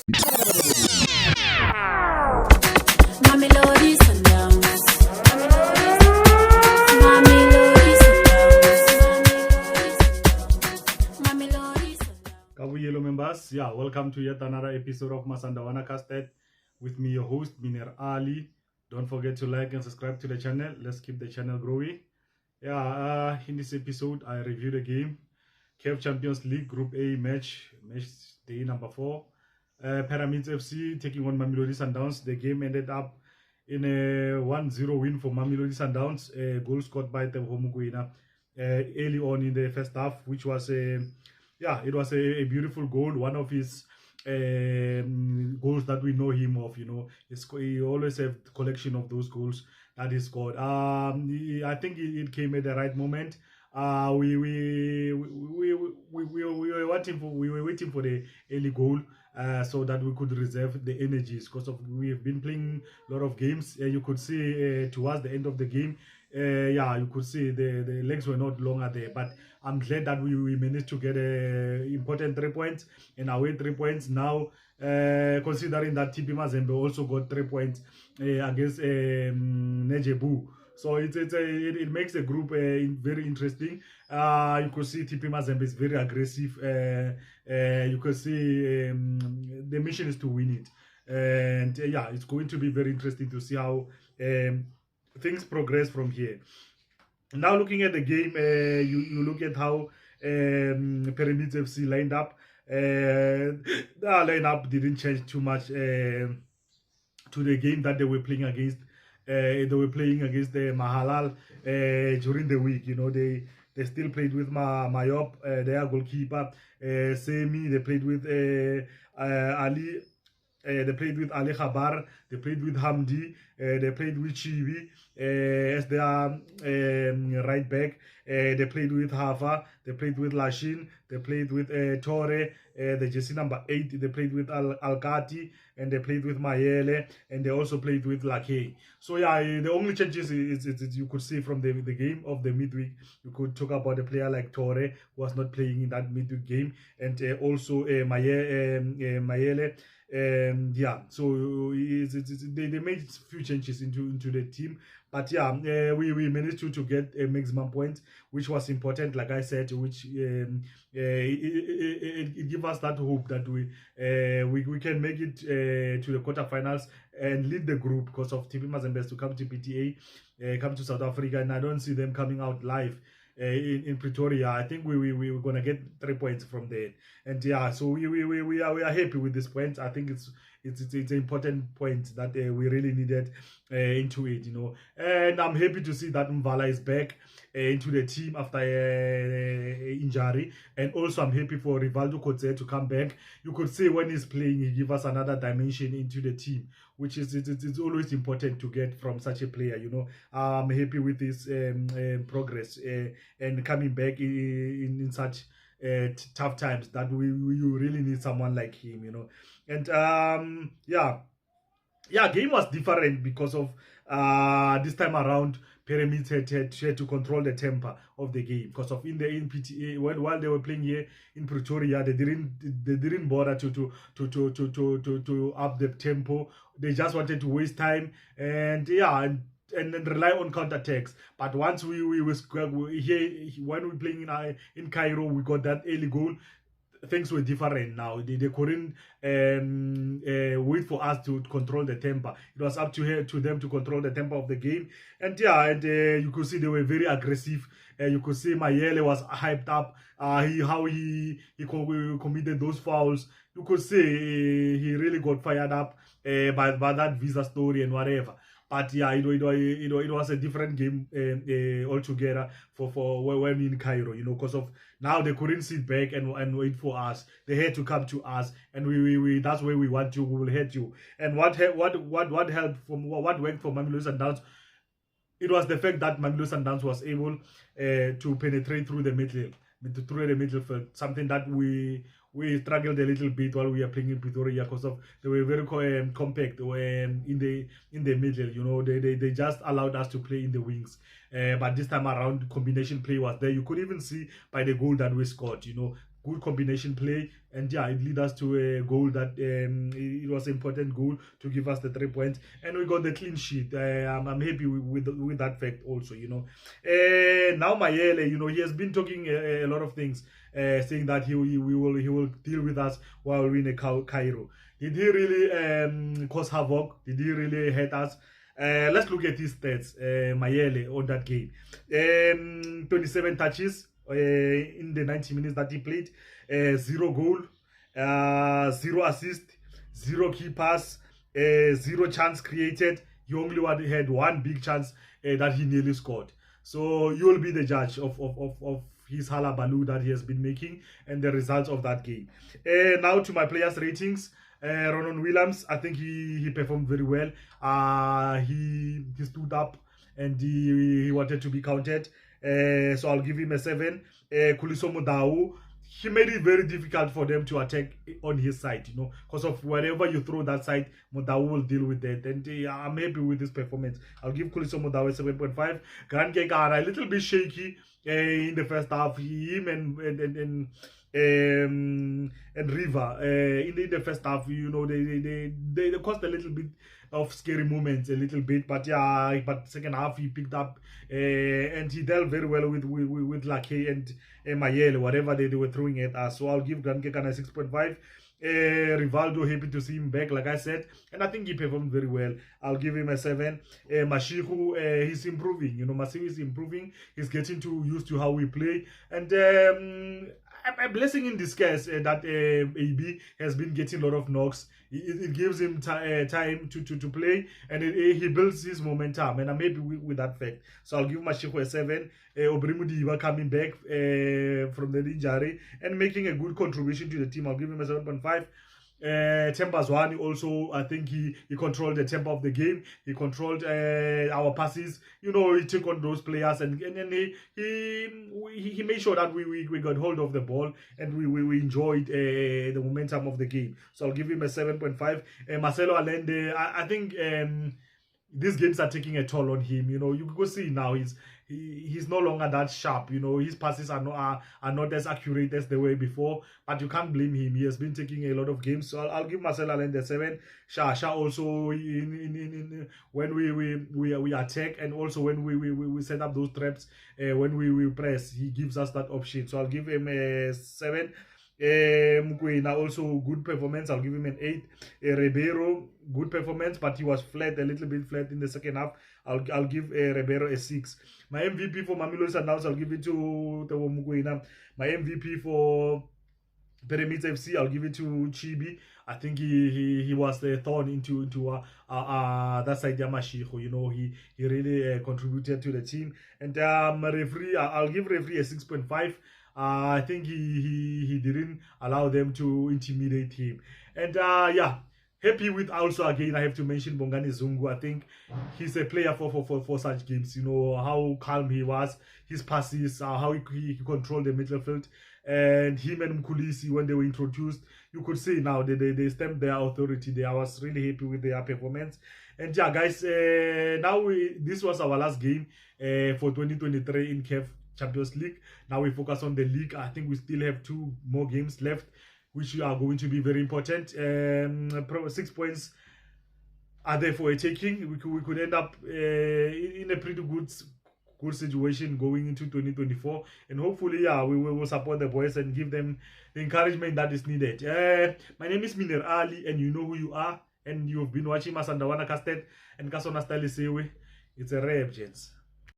Mamelodi Sundowns. Mamelodi Sundowns. Mamelodi Sundowns. Kabuyelo members, welcome to yet another episode of MASANDAWANA CUSTARD with me, your host, Miner Ali. Don't forget to like and subscribe to the channel. Let's keep the channel growing. In this episode, I review the game. CAF Champions League Group A match day number 4. Pyramids FC taking on Mamelodi Sundowns. The game ended up in a 1-0 win for Mamelodi Sundowns. Goal scored by Teboho Mokoena early on in the first half, which was it was a beautiful goal. One of his goals that we know him of. He always have a collection of those goals that he scored. I think it came at the right moment. We were waiting for the early goal so that we could reserve the energies, because we have been playing a lot of games. You could see towards the end of the game, you could see the legs were not longer there, but I'm glad that we managed to get important 3 points, and away 3 points now, considering that TP Mazembe also got 3 points against Nejebu. So it makes the group very interesting. You could see TP Mazembe is very aggressive. You could see the mission is to win it. And it's going to be very interesting to see how things progress from here. Now looking at the game, you look at how Pyramids FC lined up. The lineup didn't change too much to the game that they were playing against. They were playing against the Mahalal during the week. They still played with Mayop, their goalkeeper. Semi, they played with Ali. They played with Ali Khabar. They played with Hamdi. They played with Chibi as their right back. They played with Hafa. They played with Lashin. They played with Torre. The jersey number 8. They played with Alkati, and they played with Mayele, and they also played with Lake. So the only changes is you could see from the game of the midweek. You could talk about a player like Torre, who was not playing in that midweek game, and also Mayele. So they made a few changes into the team, but we managed to get a maximum point, which was important, like I said, which it gives us that hope that we can make it to the quarterfinals and lead the group, because of TP Mazembe to come to PTA, come to South Africa, and I don't see them coming out live in Pretoria. I think we're gonna get 3 points from there, and so we are happy with this point. I think it's an important point that we really needed into it, and I'm happy to see that Mvala is back into the team after injury, and also I'm happy for Rivaldo Kotze to come back. You could see when he's playing, he gives us another dimension into the team, which is it's always important to get from such a player. I'm happy with this progress and coming back in such tough times that you really need someone like him. And game was different because of this time around. Pyramids had to control the temper of the game, because of in PTA while they were playing here in Pretoria, they didn't bother to up the tempo. They just wanted to waste time and then rely on counter-attacks. But once we here, when we playing in Cairo, we got that early goal. Things were different now. They couldn't wait for us to control the tempo. It was up to them to control the tempo of the game. And you could see they were very aggressive. You could see Mayele was hyped up. How he committed those fouls. You could see he really got fired up by that visa story and whatever. But it was a different game altogether for when in Cairo, because of now they couldn't sit back and wait for us. They had to come to us, and we that's where we want you. We will hit you. And what helped what worked for Mamelodi Sundowns, it was the fact that Mamelodi Sundowns was able to penetrate through the midfield, something that we struggled a little bit while we were playing in Pretoria, because of they were very compact in the middle. They just allowed us to play in the wings. But this time around, combination play was there. You could even see by the goal that we scored. good combination play, and yeah, it led us to a goal that it was an important goal to give us the 3 points, and we got the clean sheet. I'm happy with that fact also, you know. Now Mayele, you know, he has been talking a lot of things, saying that he will deal with us while we're in Cairo. Did he really cause havoc? Did he really hurt us? Let's look at his stats, Mayele, on that game. 27 touches in the 90 minutes that he played, 0 goal, 0 assist, 0 key pass, 0 chance created. He only had 1 big chance that he nearly scored. So you will be the judge of his halabaloo that he has been making and the results of that game. Now to my players' ratings. Ronan Williams, I think he performed very well. He stood up and he wanted to be counted. So I'll give him a 7. Kuliso Modau, he made it very difficult for them to attack on his side, you know, because of wherever you throw that side, Modau will deal with that. And I'm happy with this performance. I'll give Kuliso Modau a 7.5. Grant Kekana, a little bit shaky in the first half. Him and River in the first half, you know, they caused a little bit of scary moments, a little bit, but yeah, but second half he picked up and he dealt very well with Lake and Mayele, whatever they were throwing at us. So I'll give Grand Kekana 6.5. Rivaldo, happy to see him back, like I said, and I think he performed very well. I'll give him a 7. Mashihu, he's improving, you know, Masihu is improving. He's getting used to how we play, and a blessing in disguise that AB has been getting a lot of knocks. It gives him time to play, and he builds his momentum, and I'm happy with that fact. So I'll give Mashihu a 7. Obrimudiva coming back from the injury and making a good contribution to the team. I'll give him a 7.5. Tembazwani also, I think he controlled the tempo of the game. He controlled our passes. You know, he took on those players and he made sure that we got hold of the ball and we enjoyed the momentum of the game. So I'll give him a 7.5. Marcelo Allende, I think these games are taking a toll on him. You know, you can see now he's no longer that sharp. You know, his passes are not as accurate as they were before, but you can't blame him. He has been taking a lot of games. So I'll give Marcelo Allende a 7. Shasha also in when we attack, and also when we set up those traps, when we press, he gives us that option. So I'll give him a 7. Mukwena also good performance. I'll give him an 8. Ribeiro, good performance, but he was flat, a little bit flat in the second half. I'll give Ribeiro a 6. My MVP for Mamelodi Sundowns, I'll give it to Mukwena. My MVP for Pyramids FC, I'll give it to Chibi. I think he was the thorn into that side, Yamashiho. You know, he really contributed to the team. And referee, I'll give referee a 6.5. I think he didn't allow them to intimidate him. And yeah, happy with also, again, I have to mention Bongani Zungu. I think he's a player for such games. You know, how calm he was, his passes, how he controlled the midfield. And him and Mkulisi, when they were introduced, you could see now they stamped their authority there. I was really happy with their performance. And yeah, guys, now this was our last game for 2023 in CAF Champions League. Now we focus on the league. I think we still have 2 more games left, which are going to be very important. 6 points are there for a taking. We could end up in a pretty good situation going into 2024, and hopefully, yeah, we will support the boys and give them the encouragement that is needed. My name is Miner Ali, and you know who you are, and you've been watching Masandawana CUSTARD and Kasona Style Sewe. It's a rare, gents.